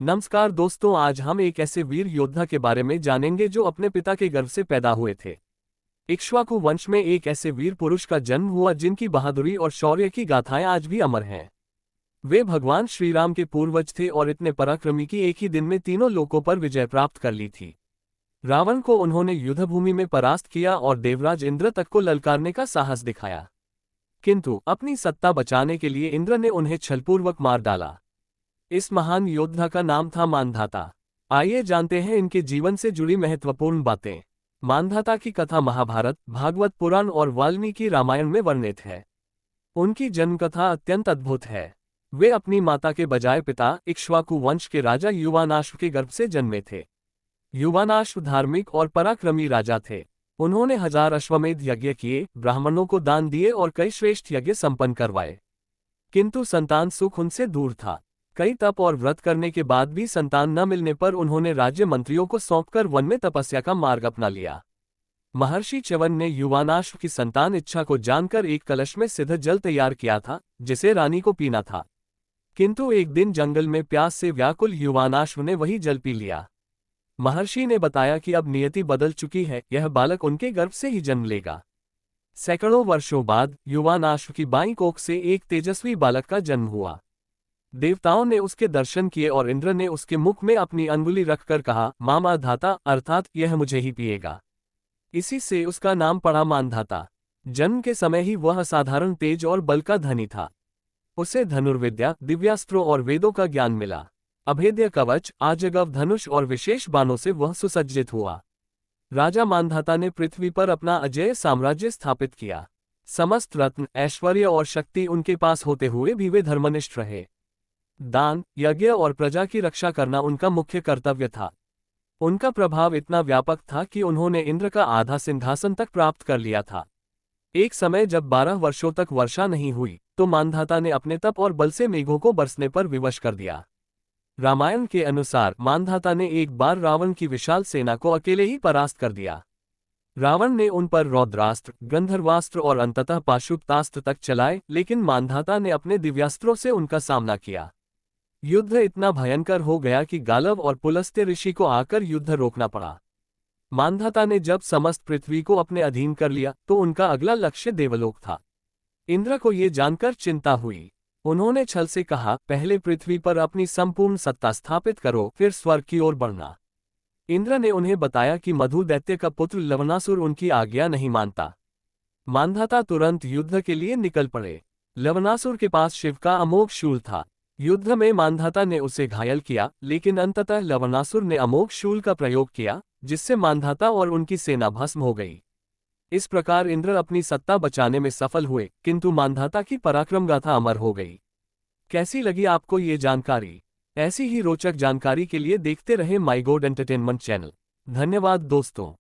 नमस्कार दोस्तों, आज हम एक ऐसे वीर योद्धा के बारे में जानेंगे जो अपने पिता के गर्भ से पैदा हुए थे। इक्ष्वाकु वंश में एक ऐसे वीर पुरुष का जन्म हुआ जिनकी बहादुरी और शौर्य की गाथाएं आज भी अमर हैं। वे भगवान श्री राम के पूर्वज थे और इतने पराक्रमी कि एक ही दिन में तीनों लोकों पर विजय प्राप्त कर ली थी। रावण को उन्होंने युद्धभूमि में परास्त किया और देवराज इंद्र तक को ललकारने का साहस दिखाया। किंतु अपनी सत्ता बचाने के लिए इंद्र ने उन्हें छलपूर्वक मार डाला। इस महान योद्धा का नाम था मानधाता। आइए जानते हैं इनके जीवन से जुड़ी महत्वपूर्ण बातें। मानधाता की कथा महाभारत, भागवत पुराण और वाल्मीकि रामायण में वर्णित है। उनकी जन्म कथा अत्यंत अद्भुत है। वे अपनी माता के बजाय पिता इक्ष्वाकु वंश के राजा युवानाश्व के गर्भ से जन्मे थे। युवानाश्व धार्मिक और पराक्रमी राजा थे। उन्होंने 1000 अश्वमेध यज्ञ किए, ब्राह्मणों को दान दिए और कई श्रेष्ठ यज्ञ संपन्न करवाए। किंतु संतान सुख उनसे दूर था। कई तप और व्रत करने के बाद भी संतान न मिलने पर उन्होंने राज्य मंत्रियों को सौंपकर वन में तपस्या का मार्ग अपना लिया। महर्षि च्यवन ने युवानाश्व की संतान इच्छा को जानकर एक कलश में सिद्ध जल तैयार किया था, जिसे रानी को पीना था। किंतु एक दिन जंगल में प्यास से व्याकुल युवानाश्व ने वही जल पी लिया। महर्षि ने बताया कि अब नियति बदल चुकी है, यह बालक उनके गर्भ से ही जन्म लेगा। सैकड़ों वर्षों बाद युवानाश्व की बाईं कोख से एक तेजस्वी बालक का जन्म हुआ। देवताओं ने उसके दर्शन किए और इंद्र ने उसके मुख में अपनी अंगुली रखकर कहा, मामा धाता, अर्थात यह मुझे ही पिएगा। इसी से उसका नाम पड़ा मानधाता। जन्म के समय ही वह असाधारण तेज और बल का धनी था। उसे धनुर्विद्या, दिव्यास्त्रों और वेदों का ज्ञान मिला। अभेद्य कवच, आजगव धनुष और विशेष बाणों से वह सुसज्जित हुआ। राजा मानधाता ने पृथ्वी पर अपना अजेय साम्राज्य स्थापित किया। समस्त रत्न, ऐश्वर्य और शक्ति उनके पास होते हुए भी वे धर्मनिष्ठ रहे। दान, यज्ञ और प्रजा की रक्षा करना उनका मुख्य कर्तव्य था। उनका प्रभाव इतना व्यापक था कि उन्होंने इंद्र का आधा सिंहासन तक प्राप्त कर लिया था। एक समय जब 12 वर्षों तक वर्षा नहीं हुई, तो मानधाता ने अपने तप और बल से मेघों को बरसने पर विवश कर दिया। रामायण के अनुसार मानधाता ने एक बार रावण की विशाल सेना को अकेले ही परास्त कर दिया। रावण ने उन पर रौद्रास्त्र, गंधर्वास्त्र और अंततः पाशुपतास्त्र तक चलाए, लेकिन मानधाता ने अपने दिव्यास्त्रों से उनका सामना किया। युद्ध इतना भयंकर हो गया कि गालव और पुलस्त्य ऋषि को आकर युद्ध रोकना पड़ा। मानधाता ने जब समस्त पृथ्वी को अपने अधीन कर लिया तो उनका अगला लक्ष्य देवलोक था। इंद्र को ये जानकर चिंता हुई। उन्होंने छल से कहा, पहले पृथ्वी पर अपनी संपूर्ण सत्ता स्थापित करो, फिर स्वर्ग की ओर बढ़ना। इंद्र ने उन्हें बताया कि मधु दैत्य का पुत्र लवणासुर उनकी आज्ञा नहीं मानता। मानधाता तुरंत युद्ध के लिए निकल पड़े। लवणासुर के पास शिव का अमोघ शूल था। युद्ध में मानधाता ने उसे घायल किया, लेकिन अंततः लवणासुर ने अमोघ शूल का प्रयोग किया, जिससे मानधाता और उनकी सेना भस्म हो गई। इस प्रकार इंद्र अपनी सत्ता बचाने में सफल हुए, किंतु मानधाता की पराक्रम गाथा अमर हो गई। कैसी लगी आपको ये जानकारी? ऐसी ही रोचक जानकारी के लिए देखते रहे माई गोड एंटरटेनमेंट चैनल। धन्यवाद दोस्तों।